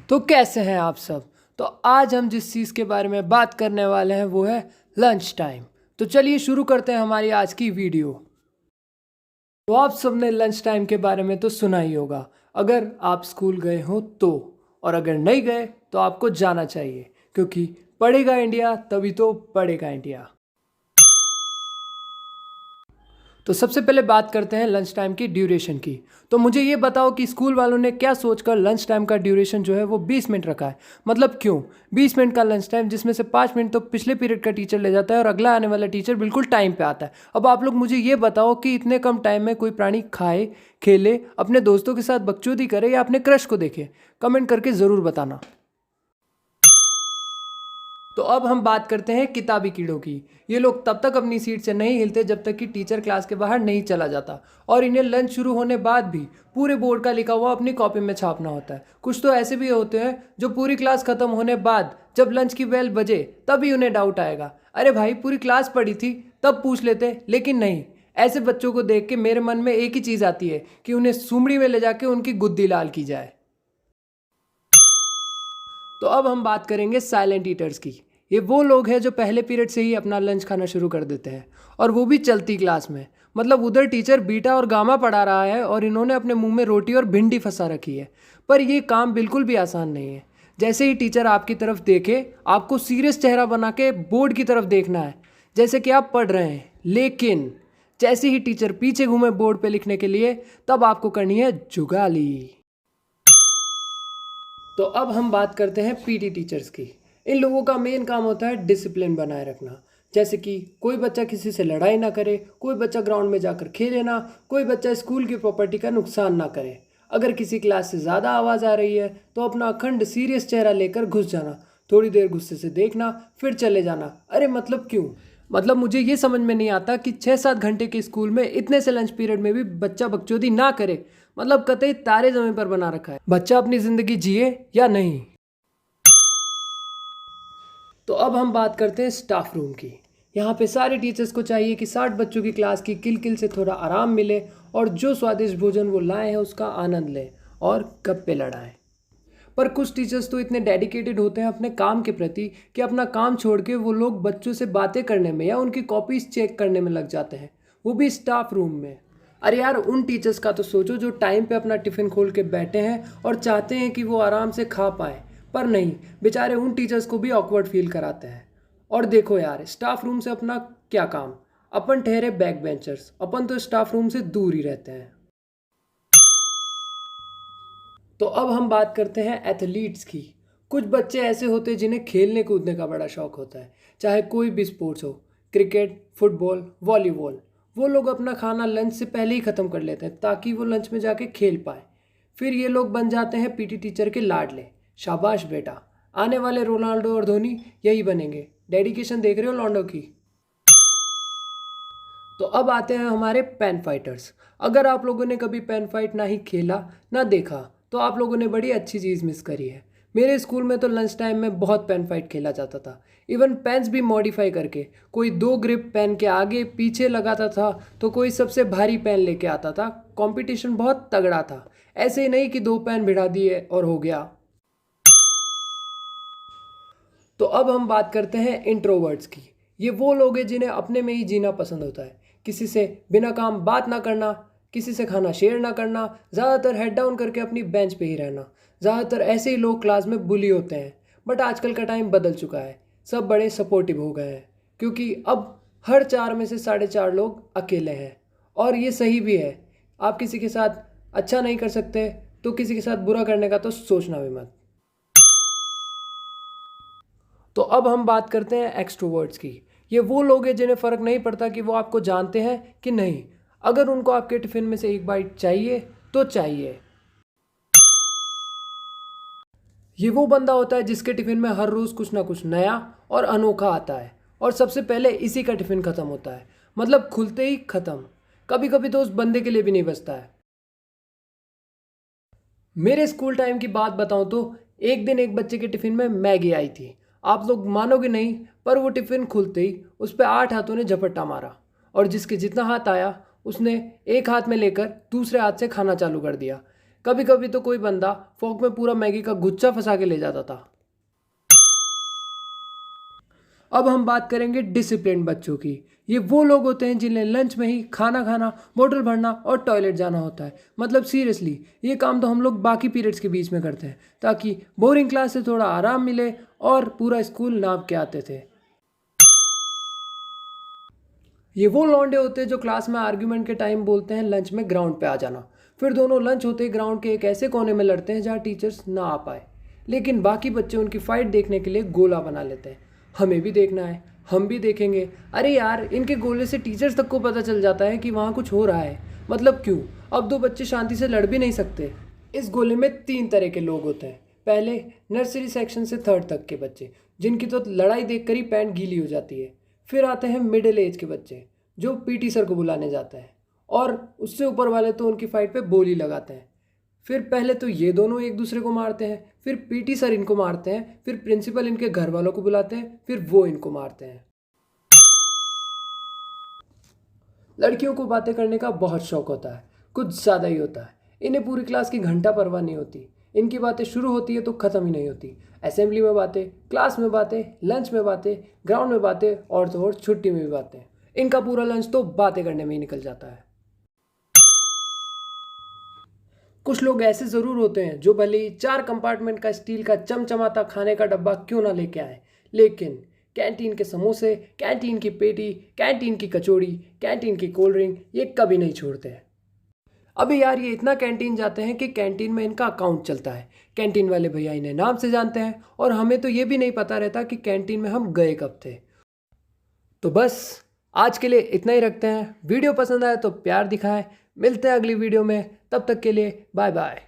तो कैसे हैं आप सब। तो आज हम जिस चीज़ के बारे में बात करने वाले हैं वो है लंच टाइम। तो चलिए शुरू करते हैं हमारी आज की वीडियो। तो आप सबने लंच टाइम के बारे में तो सुना ही होगा, अगर आप स्कूल गए हो तो। और अगर नहीं गए तो आपको जाना चाहिए, क्योंकि पढ़ेगा इंडिया तभी तो पढ़ेगा इंडिया। तो सबसे पहले बात करते हैं लंच टाइम की ड्यूरेशन की। तो मुझे ये बताओ कि स्कूल वालों ने क्या सोचकर लंच टाइम का ड्यूरेशन जो है वो 20 मिनट रखा है। मतलब क्यों 20 मिनट का लंच टाइम, जिसमें से 5 मिनट तो पिछले पीरियड का टीचर ले जाता है और अगला आने वाला टीचर बिल्कुल टाइम पे आता है। अब आप लोग मुझे ये बताओ कि इतने कम टाइम में कोई प्राणी खाए, खेले, अपने दोस्तों के साथ बकचोदी करे या अपने क्रश को देखे? कमेंट करके ज़रूर बताना। तो अब हम बात करते हैं किताबी कीड़ों की। ये लोग तब तक अपनी सीट से नहीं हिलते जब तक कि टीचर क्लास के बाहर नहीं चला जाता, और इन्हें लंच शुरू होने बाद भी पूरे बोर्ड का लिखा हुआ अपनी कॉपी में छापना होता है। कुछ तो ऐसे भी होते हैं जो पूरी क्लास खत्म होने बाद जब लंच की बेल बजे तभी उन्हें डाउट आएगा, अरे भाई पूरी क्लास पढ़ी थी तब पूछ लेते। लेकिन नहीं, ऐसे बच्चों को देख के मेरे मन में एक ही चीज़ आती है कि उन्हें सुमड़ी में ले जाके उनकी गुद्दी लाल की जाए। तो अब हम बात करेंगे साइलेंट ईटर्स की। ये वो लोग हैं जो पहले पीरियड से ही अपना लंच खाना शुरू कर देते हैं, और वो भी चलती क्लास में। मतलब उधर टीचर बीटा और गामा पढ़ा रहा है और इन्होंने अपने मुंह में रोटी और भिंडी फंसा रखी है। पर ये काम बिल्कुल भी आसान नहीं है। जैसे ही टीचर आपकी तरफ देखे, आपको सीरियस चेहरा बना के बोर्ड की तरफ देखना है, जैसे कि आप पढ़ रहे हैं। लेकिन जैसे ही टीचर पीछे घूमे बोर्ड पे लिखने के लिए, तब आपको करनी है जुगाली। तो अब हम बात करते हैं पीटी टीचर्स की। इन लोगों का मेन काम होता है डिसिप्लिन बनाए रखना। जैसे कि कोई बच्चा किसी से लड़ाई ना करे, कोई बच्चा ग्राउंड में जाकर खेले ना, कोई बच्चा स्कूल की प्रॉपर्टी का नुकसान ना करे। अगर किसी क्लास से ज़्यादा आवाज़ आ रही है तो अपना अखंड सीरियस चेहरा लेकर घुस जाना, थोड़ी देर गुस्से से देखना, फिर चले जाना। अरे मतलब क्यों? मतलब मुझे ये समझ में नहीं आता कि 6-7 घंटे के स्कूल में इतने से लंच पीरियड में भी बच्चा बकचोदी ना करे। मतलब कतई तारे जमीन पर बना रखा है, बच्चा अपनी ज़िंदगी जिए या नहीं। तो अब हम बात करते हैं स्टाफ रूम की। यहाँ पे सारे टीचर्स को चाहिए कि 60 बच्चों की क्लास की किलकिल से थोड़ा आराम मिले, और जो स्वादिष्ट भोजन वो लाए हैं उसका आनंद लें और गप्पे लड़ाएं। पर कुछ टीचर्स तो इतने डेडिकेटेड होते हैं अपने काम के प्रति कि अपना काम छोड़ के वो लोग बच्चों से बातें करने में या उनकी कॉपीज चेक करने में लग जाते हैं, वो भी स्टाफ रूम में। अरे यार, उन टीचर्स का तो सोचो जो टाइम पे अपना टिफ़िन खोल के बैठे हैं और चाहते हैं कि वो आराम से खा पाए। पर नहीं, बेचारे उन टीचर्स को भी ऑकवर्ड फील कराते हैं। और देखो यार, स्टाफ रूम से अपना क्या काम। अपन ठहरे बैक बेंचर्स, अपन तो स्टाफ रूम से दूर ही रहते हैं। तो अब हम बात करते हैं एथलीट्स की। कुछ बच्चे ऐसे होते हैं जिन्हें खेलने कूदने का बड़ा शौक होता है, चाहे कोई भी स्पोर्ट्स हो, क्रिकेट, फुटबॉल, वॉलीबॉल। वो लोग अपना खाना लंच से पहले ही ख़त्म कर लेते हैं ताकि वो लंच में जाके खेल पाए। फिर ये लोग बन जाते हैं पीटी टीचर के लाडले। शाबाश बेटा, आने वाले रोनाल्डो और धोनी यही बनेंगे। डेडिकेशन देख रहे हो लॉन्डो की। तो अब आते हैं हमारे पेन फाइटर्स। अगर आप लोगों ने कभी पेन फाइट ना ही खेला ना देखा तो आप लोगों ने बड़ी अच्छी चीज़ मिस करी है। मेरे स्कूल में तो लंच टाइम में बहुत पेन फाइट खेला जाता था। इवन पेन्स भी मॉडिफाई करके, कोई 2 ग्रिप पेन के आगे पीछे लगाता था तो कोई सबसे भारी पेन लेके आता था। कंपटीशन बहुत तगड़ा था। ऐसे ही नहीं कि 2 पेन भिड़ा दिए और हो गया। तो अब हम बात करते हैं इंट्रोवर्ट्स की। ये वो लोग हैं जिन्हें अपने में ही जीना पसंद होता है। किसी से बिना काम बात ना करना, किसी से खाना शेयर ना करना, ज़्यादातर हेड डाउन करके अपनी बेंच पे ही रहना। ज़्यादातर ऐसे ही लोग क्लास में बुली होते हैं। बट आजकल का टाइम बदल चुका है, सब बड़े सपोर्टिव हो गए हैं, क्योंकि अब हर 4 में से 4.5 लोग अकेले हैं। और ये सही भी है। आप किसी के साथ अच्छा नहीं कर सकते तो किसी के साथ बुरा करने का तो सोचना भी मत। तो अब हम बात करते हैं एक्सट्रोवर्ट्स की। ये वो लोग हैं जिन्हें फ़र्क नहीं पड़ता कि वो आपको जानते हैं कि नहीं। अगर उनको आपके टिफ़िन में से एक बाइट चाहिए तो चाहिए। ये वो बंदा होता है जिसके टिफ़िन में हर रोज़ कुछ ना कुछ नया और अनोखा आता है, और सबसे पहले इसी का टिफ़िन ख़त्म होता है। मतलब खुलते ही ख़त्म। कभी कभी तो उस बंदे के लिए भी नहीं बचता है। मेरे स्कूल टाइम की बात बताऊं तो एक दिन एक बच्चे के टिफ़िन में मैगी आई थी। आप लोग मानोगे नहीं, पर वो टिफ़िन खुलते ही उस पर 8 हाथों ने झपट्टा मारा, और जिसके जितना हाथ आया उसने एक हाथ में लेकर दूसरे हाथ से खाना चालू कर दिया। कभी कभी तो कोई बंदा फोक में पूरा मैगी का गुच्छा फंसा के ले जाता था। अब हम बात करेंगे डिसिप्लिन बच्चों की। ये वो लोग होते हैं जिन्हें लंच में ही खाना खाना, बोतल भरना और टॉयलेट जाना होता है। मतलब सीरियसली, ये काम तो हम लोग बाकी पीरियड्स के बीच में करते हैं ताकि बोरिंग क्लास से थोड़ा आराम मिले और पूरा स्कूल नाप के आते थे। ये वो लौंडे होते हैं जो क्लास में आर्ग्यूमेंट के टाइम बोलते हैं लंच में ग्राउंड पे आ जाना। फिर दोनों लंच होते ही ग्राउंड के एक ऐसे कोने में लड़ते हैं जहाँ टीचर्स ना आ पाए, लेकिन बाकी बच्चे उनकी फाइट देखने के लिए गोला बना लेते हैं। हमें भी देखना है, हम भी देखेंगे। अरे यार, इनके गोले से टीचर्स तक को पता चल जाता है कि वहाँ कुछ हो रहा है। मतलब क्यों? अब दो बच्चे शांति से लड़ भी नहीं सकते। इस गोले में 3 तरह के लोग होते हैं। पहले, नर्सरी सेक्शन से 3rd तक के बच्चे, जिनकी तो लड़ाई देखकर ही पैंट गीली हो जाती है। फिर आते हैं मिडिल एज के बच्चे, जो पीटी सर को बुलाने जाते हैं, और उससे ऊपर वाले तो उनकी फाइट पे बोली लगाते हैं। फिर पहले तो ये दोनों एक दूसरे को मारते हैं, फिर पीटी सर इनको मारते हैं, फिर प्रिंसिपल इनके घर वालों को बुलाते हैं, फिर वो इनको मारते हैं। लड़कियों को बातें करने का बहुत शौक होता है, कुछ ज़्यादा ही होता है। इन्हें पूरी क्लास की घंटा परवाह नहीं होती। इनकी बातें शुरू होती है तो ख़त्म ही नहीं होती। असेंबली में बातें, क्लास में बातें, लंच में बातें, ग्राउंड में बातें और तो और छुट्टी में भी बातें। इनका पूरा लंच तो बातें करने में ही निकल जाता है। कुछ लोग ऐसे ज़रूर होते हैं जो भले ही 4 कंपार्टमेंट का स्टील का चमचमाता खाने का डब्बा क्यों ना लेके आए, लेकिन कैंटीन के समोसे, कैंटीन की पेटी, कैंटीन की कचौड़ी, कैंटीन की कोल्ड ड्रिंक ये कभी नहीं छोड़ते हैं। अभी यार, ये इतना कैंटीन जाते हैं कि कैंटीन में इनका अकाउंट चलता है। कैंटीन वाले भैया इन्हें नाम से जानते हैं और हमें तो ये भी नहीं पता रहता कि कैंटीन में हम गए कब थे। तो बस आज के लिए इतना ही रखते हैं। वीडियो पसंद आए तो प्यार दिखाएं। मिलते हैं अगली वीडियो में, तब तक के लिए बाय बाय।